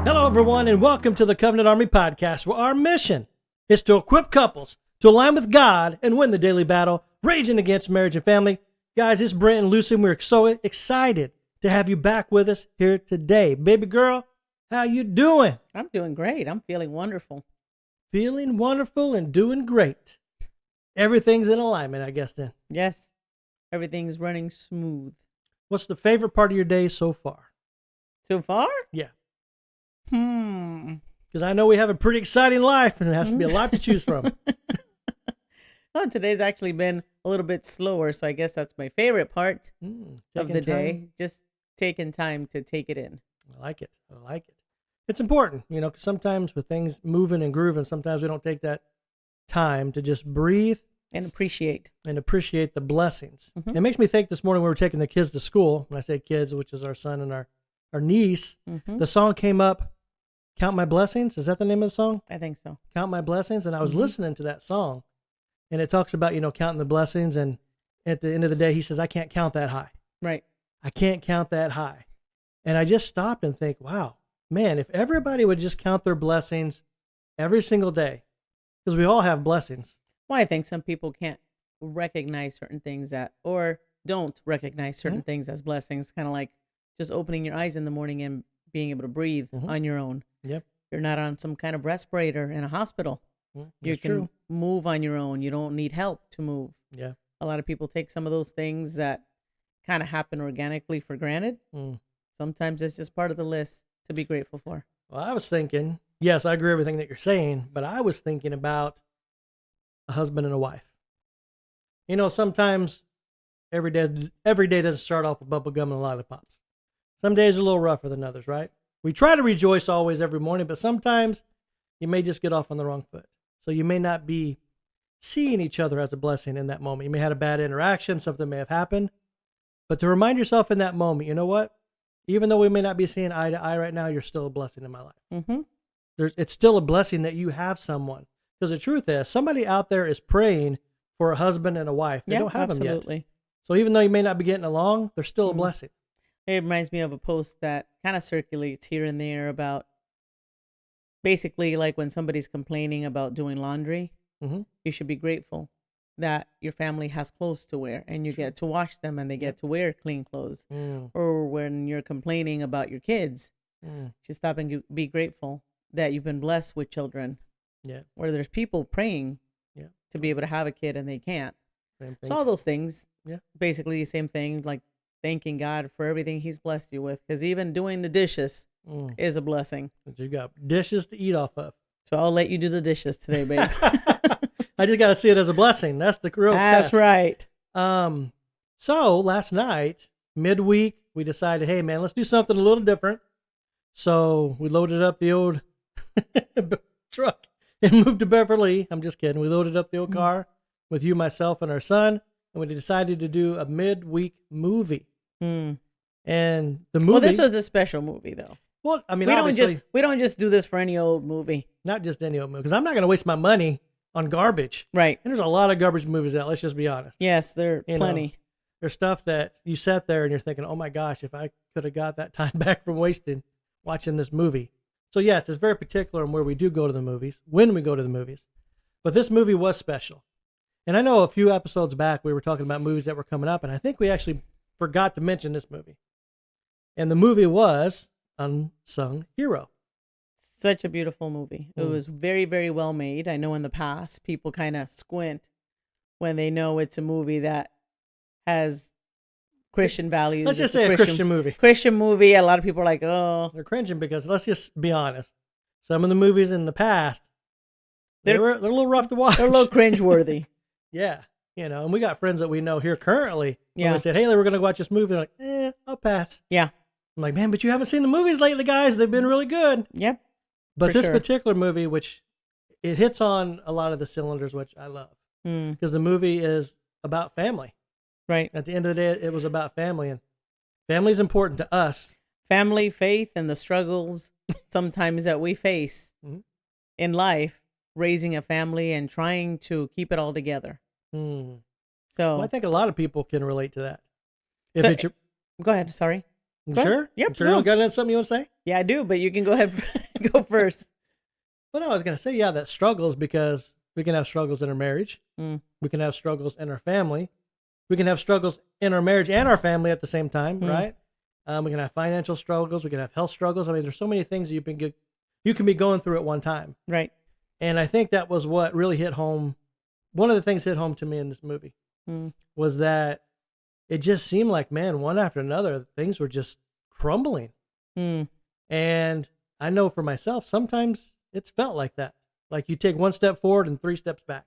Hello, everyone, and welcome to the Covenant Army Podcast, where our mission is to equip couples to align with God and win the daily battle raging against marriage and family. Guys, it's Brent and Lucy, and we're so excited to have you back with us here today. Baby girl, how you doing? I'm doing great. I'm feeling wonderful. Feeling wonderful and doing great. Everything's in alignment, I guess, then. Yes, everything's running smooth. What's the favorite part of your day so far? So far? Yeah. Because I know we have a pretty exciting life, and there has to be a lot to choose from. Well, today's actually been a little bit slower, so I guess that's my favorite part of the day. Just taking time to take it in. I like it. It's important, because sometimes with things moving and grooving, sometimes we don't take that time to just breathe and appreciate the blessings. It makes me think this morning we were taking the kids to school. When I say kids, which is our son and our niece, the song came up, Count My Blessings. Is that the name of the song? I think so. Count My Blessings. And I was listening to that song, and it talks about, counting the blessings. And at the end of the day, he says, I can't count that high. Right. I can't count that high. And I just stopped and think, wow, man, if everybody would just count their blessings every single day, because we all have blessings. Well, I think some people can't recognize certain things or don't recognize certain things as blessings, kind of like just opening your eyes in the morning and being able to breathe on your own. Yep. You're not on some kind of respirator in a hospital. You can true. move on your own. You don't need help to move. Yeah. A lot of people take some of those things that kind of happen organically for granted. Sometimes it's just part of the list to be grateful for. Well, I was thinking, yes, I agree with everything that you're saying, but I was thinking about a husband and a wife. Sometimes every day doesn't start off with bubble gum and lollipops. Some days are a little rougher than others, right? We try to rejoice always every morning, but sometimes you may just get off on the wrong foot. So you may not be seeing each other as a blessing in that moment. You may have had a bad interaction, something may have happened. But to remind yourself in that moment, you know what? Even though we may not be seeing eye to eye right now, you're still a blessing in my life. It's still a blessing that you have someone. Because the truth is, somebody out there is praying for a husband and a wife. They don't have them yet. So even though you may not be getting along, they're still a blessing. It reminds me of a post that kind of circulates here and there about basically like when somebody's complaining about doing laundry, you should be grateful that your family has clothes to wear and you get to wash them and they get to wear clean clothes. Or when you're complaining about your kids, you should stop and be grateful that you've been blessed with children. Yeah. Where there's people praying to be able to have a kid and they can't. So all those things, basically the same thing, like thanking God for everything he's blessed you with. Because even doing the dishes is a blessing. But you got dishes to eat off of. So I'll let you do the dishes today, babe. I just got to see it as a blessing. That's the real test. That's right. So last night, midweek, we decided, hey, man, let's do something a little different. So we loaded up the old truck and moved to Beverly. I'm just kidding. We loaded up the old car with you, myself, and our son, and we decided to do a midweek movie. And the movie... Well, this was a special movie, though. Well, I mean, we don't just do this for any old movie. Not just any old movie, because I'm not going to waste my money on garbage. Right. And there's a lot of garbage movies out, let's just be honest. Yes, there are plenty. There's stuff that you sat there and you're thinking, oh my gosh, if I could have got that time back from wasting watching this movie. So yes, it's very particular on where we do go to the movies, when we go to the movies. But this movie was special. And I know a few episodes back we were talking about movies that were coming up, and I think we actually forgot to mention this movie. And the movie was Unsung Hero. Such a beautiful movie. It was very, very well made. I know in the past people kind of squint when they know it's a movie that has Christian values. Let's just say a Christian movie. Christian movie. A lot of people are like, oh. They're cringing because let's just be honest. Some of the movies in the past, they're a little rough to watch. They're a little cringeworthy. Yeah. And we got friends that we know here currently. When we said, hey, we're going to watch this movie. They're like, I'll pass. Yeah. I'm like, man, but you haven't seen the movies lately, guys. They've been really good. Yep. But this particular movie, which it hits on a lot of the cylinders, which I love. Because the movie is about family. Right. At the end of the day, it was about family. And family is important to us. Family, faith, and the struggles sometimes that we face in life, raising a family and trying to keep it all together. So I think a lot of people can relate to that. Go ahead. Sorry. You sure? Yep. You sure you don't got something you want to say? Yeah, I do, but you can go ahead. Go first. Well, no, I was going to say, yeah, that struggles because we can have struggles in our marriage. We can have struggles in our family. We can have struggles in our marriage and our family at the same time, right? We can have financial struggles. We can have health struggles. I mean, there's so many things you can be going through at one time. Right. And I think that was what really hit home. One of the things hit home to me in this movie was that it just seemed like, man, one after another, things were just crumbling. And I know for myself, sometimes it's felt like that. Like you take one step forward and 3 steps back.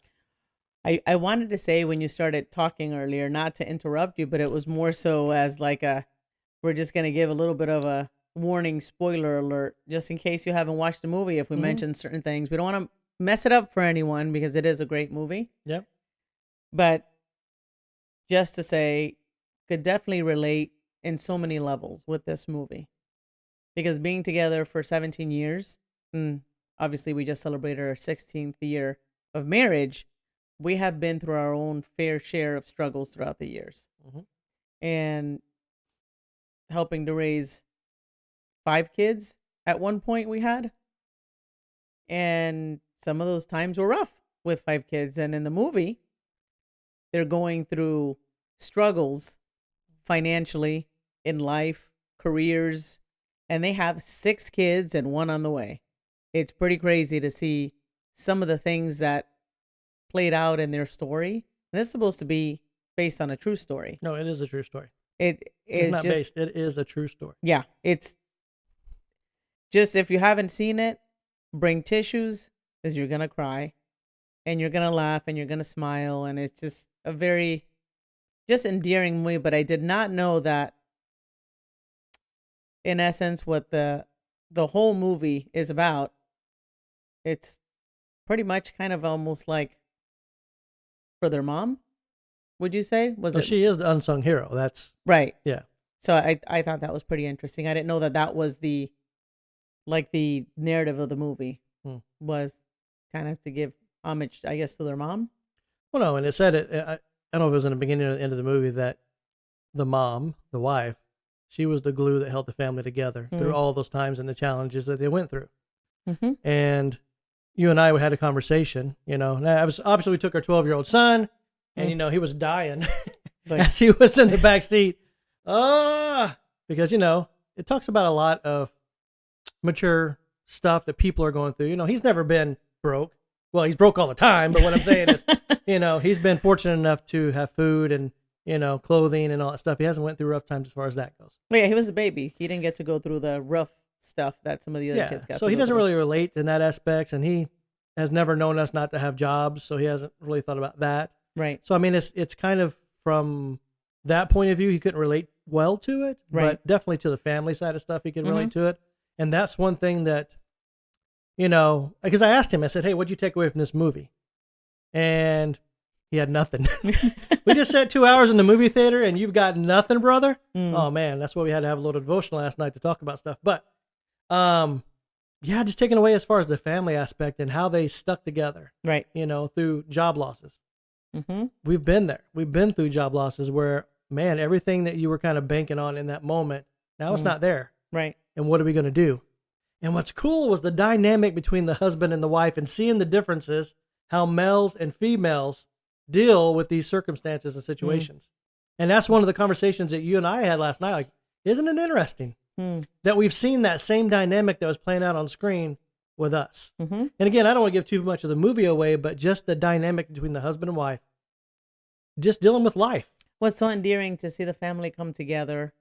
I wanted to say when you started talking earlier, not to interrupt you, but it was more so as like we're just going to give a little bit of a warning, spoiler alert, just in case you haven't watched the movie. If we mention certain things, we don't want to mess it up for anyone because it is a great movie. Yep. But just to say, could definitely relate in so many levels with this movie. Because being together for 17 years, and obviously we just celebrated our 16th year of marriage, we have been through our own fair share of struggles throughout the years. And helping to raise 5 kids at one point we had. And some of those times were rough with 5 kids. And in the movie, they're going through struggles financially, in life, careers, and they have 6 kids and 1 on the way. It's pretty crazy to see some of the things that played out in their story. And this is supposed to be based on a true story. No, it is a true story. It's not based. It is a true story. Yeah. It's just, if you haven't seen it, bring tissues, because you're going to cry and you're going to laugh and you're going to smile. And it's just a very just endearing movie. But I did not know that, in essence, what the whole movie is about. It's pretty much kind of almost like for their mom, would you say? She is the unsung hero. That's right. Yeah. So I thought that was pretty interesting. I didn't know that was the narrative of the movie was kind of to give homage, I guess, to their mom. Well, no, and it said it. I don't know if it was in the beginning or the end of the movie that the mom, the wife, she was the glue that held the family together through all those times and the challenges that they went through. And you and I had a conversation, and obviously we took our 12-year-old son, and, he was dying as he was in the back seat. Because, it talks about a lot of mature stuff that people are going through. He's never been broke. Well, he's broke all the time, but what I'm saying is, he's been fortunate enough to have food and, clothing and all that stuff. He hasn't went through rough times as far as that goes. Well, yeah, he was a baby. He didn't get to go through the rough stuff that some of the other kids got. So he doesn't really relate in that aspect, and he has never known us not to have jobs, so he hasn't really thought about that. Right. So I mean, it's kind of from that point of view, he couldn't relate well to it, but definitely to the family side of stuff, he could relate to it. And that's one thing that, because I asked him, I said, "Hey, what'd you take away from this movie?" And he had nothing. We just sat 2 hours in the movie theater, and you've got nothing, brother. Oh man, that's why we had to have a little devotional last night to talk about stuff. But just taken away as far as the family aspect and how they stuck together, right? Through job losses. We've been there. We've been through job losses where, man, everything that you were kind of banking on in that moment, now it's not there. Right. And what are we going to do? And what's cool was the dynamic between the husband and the wife and seeing the differences, how males and females deal with these circumstances and situations. And that's one of the conversations that you and I had last night. Like, isn't it interesting that we've seen that same dynamic that was playing out on screen with us? And again, I don't want to give too much of the movie away, but just the dynamic between the husband and wife, just dealing with life. Well, it's so endearing to see the family come together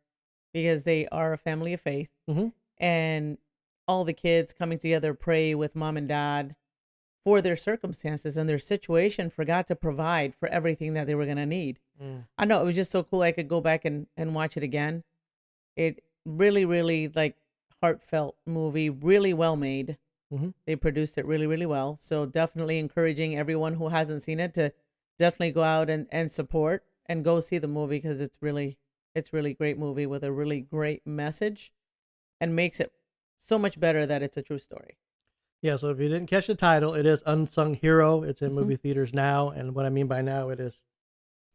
because they are a family of faith. And all the kids coming together, pray with mom and dad for their circumstances and their situation, forgot to provide for everything that they were going to need. I know, it was just so cool. I could go back and watch it again. It really, really heartfelt movie, really well made. They produced it really, really well. So definitely encouraging everyone who hasn't seen it to definitely go out and support and go see the movie, because it's really great movie with a really great message, and makes it so much better that it's a true story. Yeah, so if you didn't catch the title, it is Unsung Hero. It's in movie theaters now, and what I mean by now, it is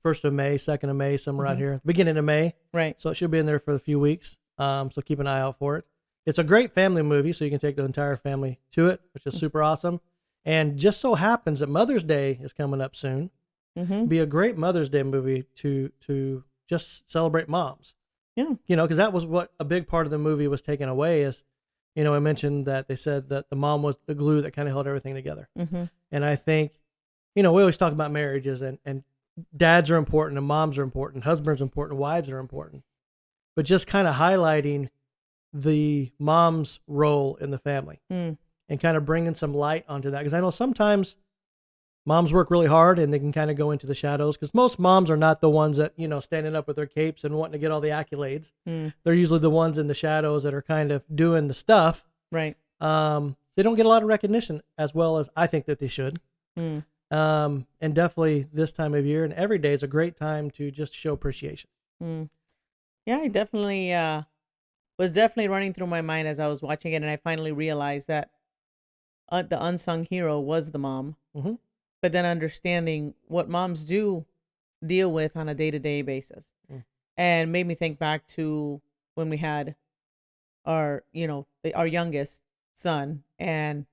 1st of May, 2nd of May, somewhere around here, beginning of May. Right. So it should be in there for a few weeks. So keep an eye out for it. It's a great family movie, so you can take the entire family to it, which is super awesome. And just so happens that Mother's Day is coming up soon. Be a great Mother's Day movie to just celebrate moms. Yeah. Because that was what a big part of the movie was taken away is, I mentioned that they said that the mom was the glue that kind of held everything together. And I think, we always talk about marriages and dads are important and moms are important, husbands are important, wives are important. But just kind of highlighting the mom's role in the family and kind of bringing some light onto that. Because I know sometimes moms work really hard and they can kind of go into the shadows because most moms are not the ones that, standing up with their capes and wanting to get all the accolades. They're usually the ones in the shadows that are kind of doing the stuff. Right. They don't get a lot of recognition as well as I think that they should. And definitely this time of year and every day is a great time to just show appreciation. Yeah, I definitely was running through my mind as I was watching it, and I finally realized that the unsung hero was the mom. But then understanding what moms do deal with on a day-to-day basis, and made me think back to when we had our youngest son, and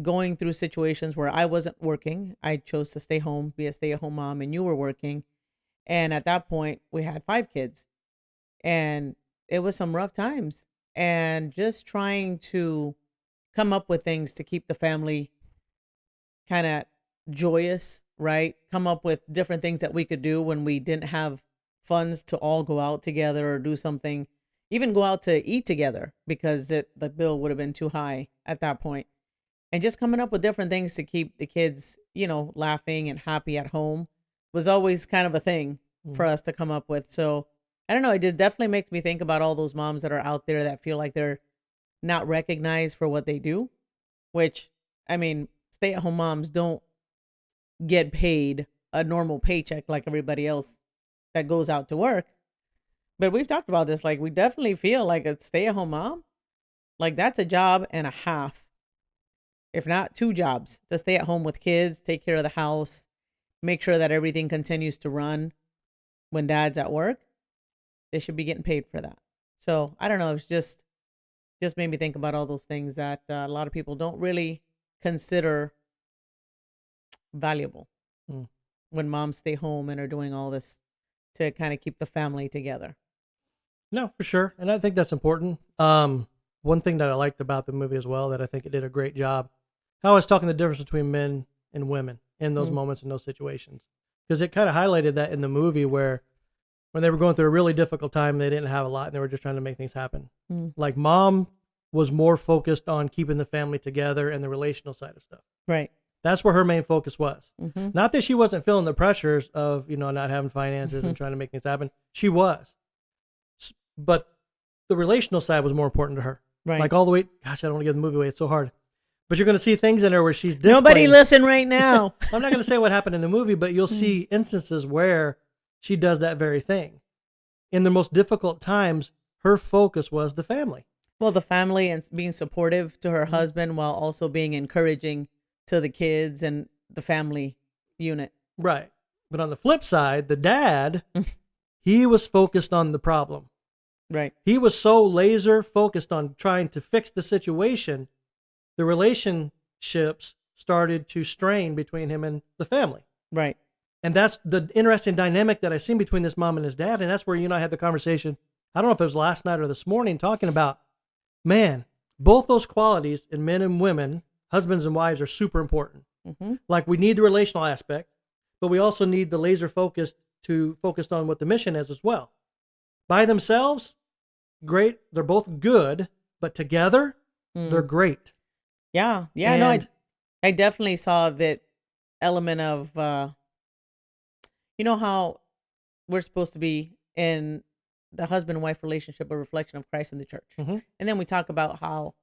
going through situations where I wasn't working. I chose to stay home, be a stay-at-home mom, and you were working. And at that point, we had 5 kids, and it was some rough times. And just trying to come up with things to keep the family kind of joyous, right? Come up with different things that we could do when we didn't have funds to all go out together or do something, even go out to eat together because the bill would have been too high at that point. And just coming up with different things to keep the kids, laughing and happy at home was always kind of a thing for us to come up with. So I don't know. It just definitely makes me think about all those moms that are out there that feel like they're not recognized for what they do, which, I mean, stay-at-home moms don't get paid a normal paycheck like everybody else that goes out to work. But we've talked about this. Like, we definitely feel like a stay-at-home mom, like that's a job and a half, if not 2 jobs, to stay at home with kids, take care of the house, make sure that everything continues to run when dad's at work. They should be getting paid for that. So I don't know. It's just made me think about all those things that a lot of people don't really consider valuable when moms stay home and are doing all this to kind of keep the family together. No, for sure. And I think that's important. One thing that I liked about the movie as well, that I think it did a great job, how I was talking the difference between men and women in those moments, in those situations. Because it kind of highlighted that in the movie where when they were going through a really difficult time, they didn't have a lot and they were just trying to make things happen. Like mom was more focused on keeping the family together and the relational side of stuff. Right. That's where her main focus was. Not that she wasn't feeling the pressures of, not having finances and trying to make things happen. She was. But the relational side was more important to her. Right. Like all the way, gosh, I don't want to give the movie away. It's so hard. But you're going to see things in there where she's displaying. Nobody listen right now. I'm not going to say what happened in the movie, but you'll see instances where she does that very thing. In the most difficult times, her focus was the family. Well, the family and being supportive to her husband while also being encouraging to the kids and the family unit. Right. But on the flip side, the dad, he was focused on the problem. Right. He was so laser focused on trying to fix the situation, the relationships started to strain between him and the family. Right. And that's the interesting dynamic that I seen between this mom and his dad. And that's where I had the conversation, I don't know if it was last night or this morning, talking about, man, both those qualities in men and women, husbands and wives, are super important. Like we need the relational aspect, but we also need the laser focused on what the mission is as well. By themselves, great. They're both good, but together, they're great. Yeah. Yeah. And, no, I definitely saw that element of, how we're supposed to be in the husband and wife relationship, a reflection of Christ in the church. And then we talk about how,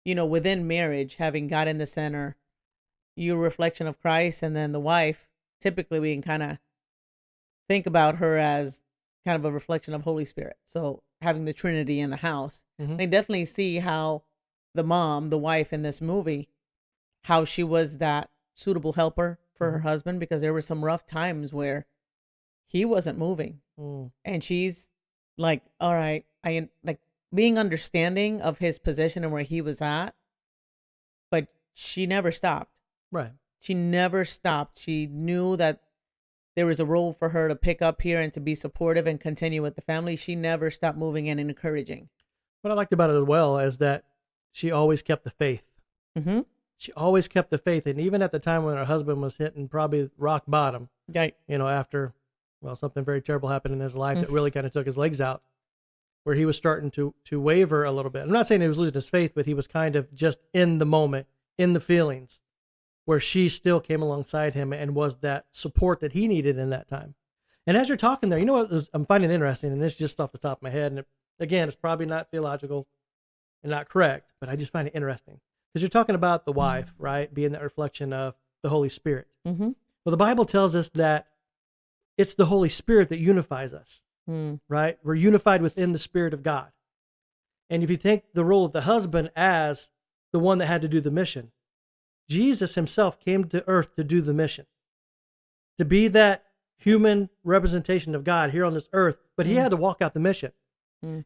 within marriage, having God in the center, you're a reflection of Christ. And then the wife, typically we can kind of think about her as kind of a reflection of Holy Spirit. So having the Trinity in the house, I definitely see how the mom, the wife in this movie, how she was that suitable helper for her husband, because there were some rough times where he wasn't moving and she's like, all right, I like being understanding of his position and where he was at, but she never stopped. Right. She never stopped. She knew that there was a role for her to pick up here and to be supportive and continue with the family. She never stopped moving and encouraging. What I liked about it as well is that she always kept the faith. Mm-hmm. She always kept the faith. And even at the time when her husband was hitting probably rock bottom, Right. after, something very terrible happened in his life that really kind of took his legs out, where he was starting to waver a little bit. I'm not saying he was losing his faith, but he was kind of just in the moment, in the feelings, where she still came alongside him and was that support that he needed in that time. And as you're talking there, you know what I'm finding interesting, and this is just off the top of my head, and again, it's probably not theological and not correct, but I just find it interesting. Because you're talking about the wife, right, being that reflection of the Holy Spirit. Mm-hmm. Well, the Bible tells us that it's the Holy Spirit that unifies us, right? We're unified within the Spirit of God. And if you take the role of the husband as the one that had to do the mission, Jesus himself came to earth to do the mission, to be that human representation of God here on this earth, but he had to walk out the mission.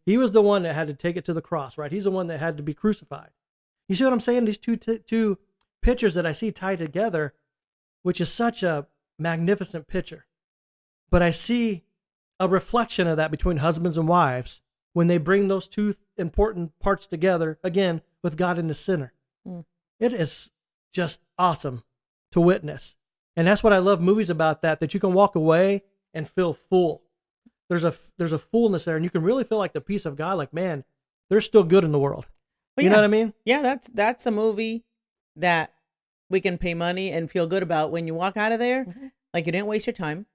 He was the one that had to take it to the cross, right? He's the one that had to be crucified. You see what I'm saying? These two pictures that I see tied together, which is such a magnificent picture. But I see a reflection of that between husbands and wives when they bring those two important parts together, again, with God in the center. It is just awesome to witness. And that's what I love movies about, that you can walk away and feel full. There's a fullness there, and you can really feel like the peace of God, like, man, there's still good in the world. But you know what I mean? Yeah, that's a movie that we can pay money and feel good about when you walk out of there. Like, you didn't waste your time.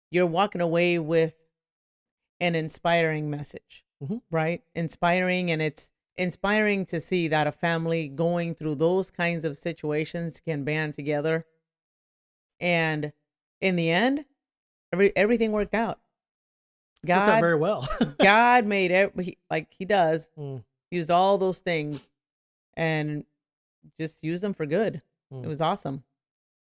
You're walking away with an inspiring message, right? Inspiring, and it's inspiring to see that a family going through those kinds of situations can band together. And in the end, everything worked out. Worked out very well. God made like he does. Use all those things and just use them for good. It was awesome.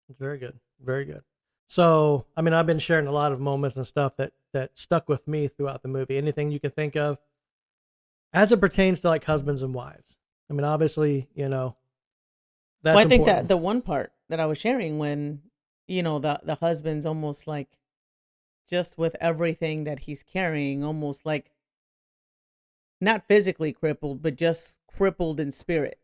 It's very good. Very good. So, I mean, I've been sharing a lot of moments and stuff that stuck with me throughout the movie. Anything you can think of as it pertains to like husbands and wives. I mean, obviously, that's well, I think important. that the one part that I was sharing when, the husband's almost like, just with everything that he's carrying, almost like not physically crippled, but just crippled in spirit.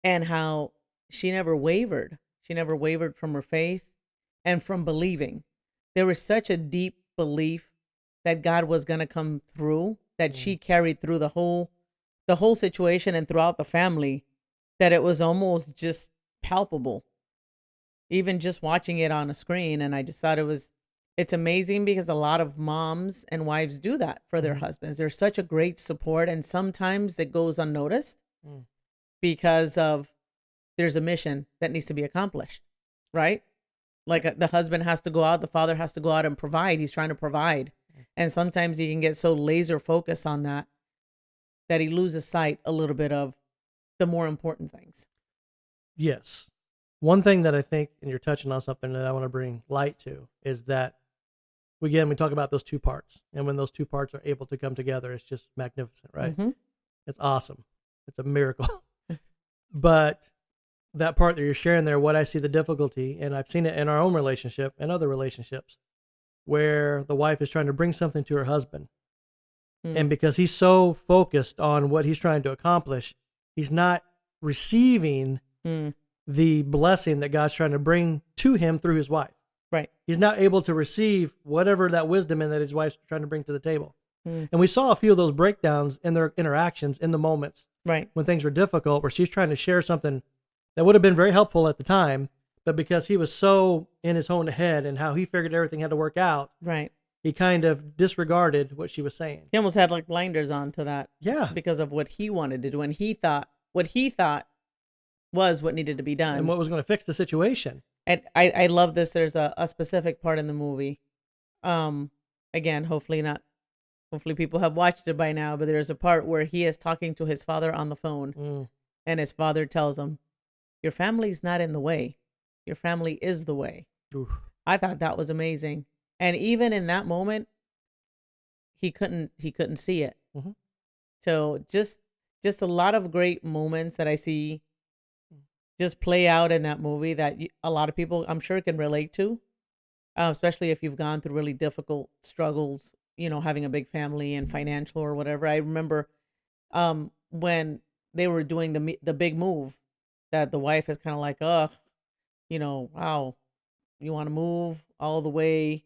And how she never wavered. She never wavered from her faith and from believing. There was such a deep belief that God was going to come through, that she carried through the whole situation and throughout the family, that it was almost just palpable, even just watching it on a screen. And I just thought it's amazing, because a lot of moms and wives do that for their husbands. They're such a great support, and sometimes it goes unnoticed because there's a mission that needs to be accomplished, right? Like the husband has to go out, the father has to go out and provide. He's trying to provide. And sometimes he can get so laser focused on that he loses sight a little bit of the more important things. Yes. One thing that I think, and you're touching on something that I want to bring light to, is that, again, we talk about those two parts. And when those two parts are able to come together, it's just magnificent, right? It's awesome. It's a miracle. But that part that you're sharing there, what I see the difficulty, and I've seen it in our own relationship and other relationships, where the wife is trying to bring something to her husband. And because he's so focused on what he's trying to accomplish, he's not receiving the blessing that God's trying to bring to him through his wife. Right. He's not able to receive whatever that wisdom and that his wife's trying to bring to the table. And we saw a few of those breakdowns in their interactions in the moments, right, when things were difficult, where she's trying to share something that would have been very helpful at the time, but because he was so in his own head and how he figured everything had to work out, right, he kind of disregarded what she was saying. He almost had like blinders on to that. Yeah. Because of what he wanted to do, and what he thought was what needed to be done. And what was going to fix the situation. And I love this. There's a specific part in the movie. Again, hopefully people have watched it by now, but there's a part where he is talking to his father on the phone, and his father tells him, "Your family's not in the way. Your family is the way." Oof. I thought that was amazing. And even in that moment, he couldn't see it. Mm-hmm. So just a lot of great moments that I see just play out in that movie that a lot of people, I'm sure, can relate to, especially if you've gone through really difficult struggles, having a big family and financial or whatever. I remember when they were doing the big move, that the wife is kind of like, ugh, wow, you want to move all the way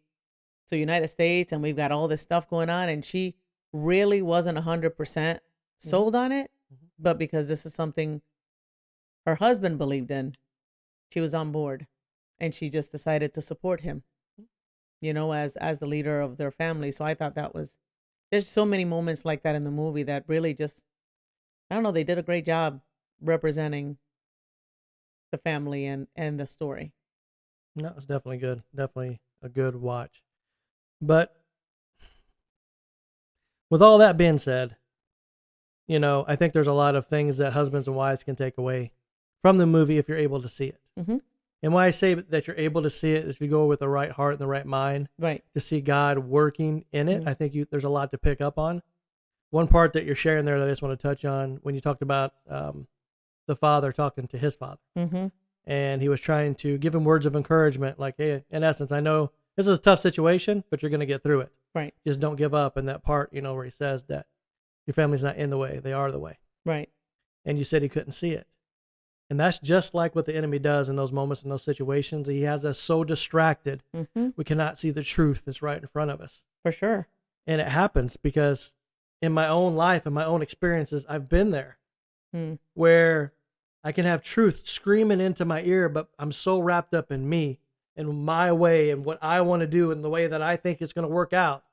to United States and we've got all this stuff going on, and she really wasn't 100% sold on it, but because this is something her husband believed in, she was on board, and she just decided to support him, as the leader of their family. So I thought there's so many moments like that in the movie that really just, I don't know, they did a great job representing the family and the story. No, it's definitely good. Definitely a good watch. But with all that being said, I think there's a lot of things that husbands and wives can take away from the movie if you're able to see it. Mm-hmm. And why I say that you're able to see it is if you go with the right heart and the right mind, right, to see God working in it. Mm-hmm. I think there's a lot to pick up on. One part that you're sharing there that I just want to touch on, when you talked about the father talking to his father. Mm-hmm. And he was trying to give him words of encouragement, like, hey, in essence, I know this is a tough situation, but you're going to get through it. Right. Just don't give up. And that part, where he says that your family's not in the way, they are the way. Right. And you said he couldn't see it. And that's just like what the enemy does in those moments, in those situations. He has us so distracted, we cannot see the truth that's right in front of us. For sure. And it happens because in my own life and my own experiences, I've been there where I can have truth screaming into my ear, but I'm so wrapped up in me and my way and what I want to do and the way that I think it's going to work out.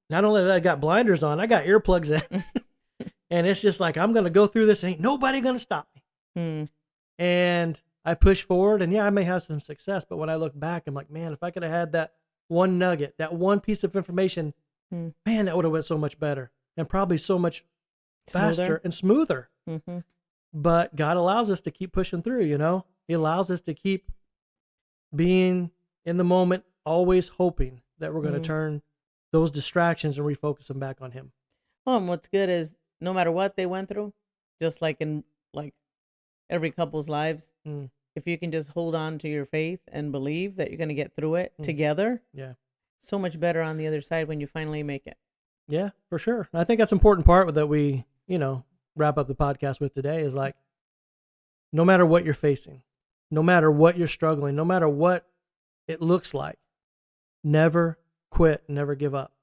Not only that I got blinders on, I got earplugs in. And it's just like, I'm going to go through this. Ain't nobody going to stop me. And I push forward, and I may have some success, but when I look back, I'm like, man, if I could have had that one nugget, that one piece of information, man, that would have went so much better and probably so much faster and smoother. Mm-hmm. But God allows us to keep pushing through, He allows us to keep being in the moment, always hoping that we're going to turn those distractions and refocus them back on Him. Well, and what's good is no matter what they went through, just like in every couple's lives, if you can just hold on to your faith and believe that you're going to get through it together, so much better on the other side when you finally make it. Yeah, for sure. I think that's an important part that we, wrap up the podcast with today is like, no matter what you're facing, no matter what you're struggling, no matter what it looks like, never quit, never give up.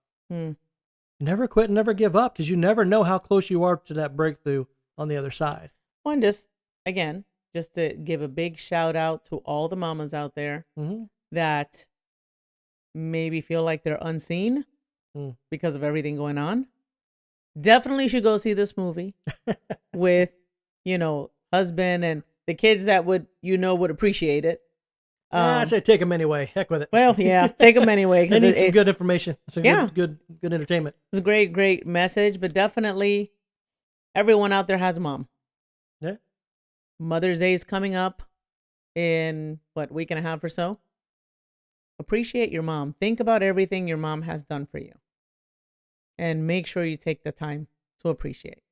Never quit, never give up, because you never know how close you are to that breakthrough on the other side. One, just to give a big shout out to all the mamas out there that maybe feel like they're unseen because of everything going on. Definitely should go see this movie with, husband and the kids that would appreciate it. I say take them anyway. Heck with it. Well, yeah, take them anyway. They need some good information. Some good entertainment. It's a great message, but definitely everyone out there has a mom. Yeah. Mother's Day is coming up in week and a half or so. Appreciate your mom. Think about everything your mom has done for you. And make sure you take the time to appreciate.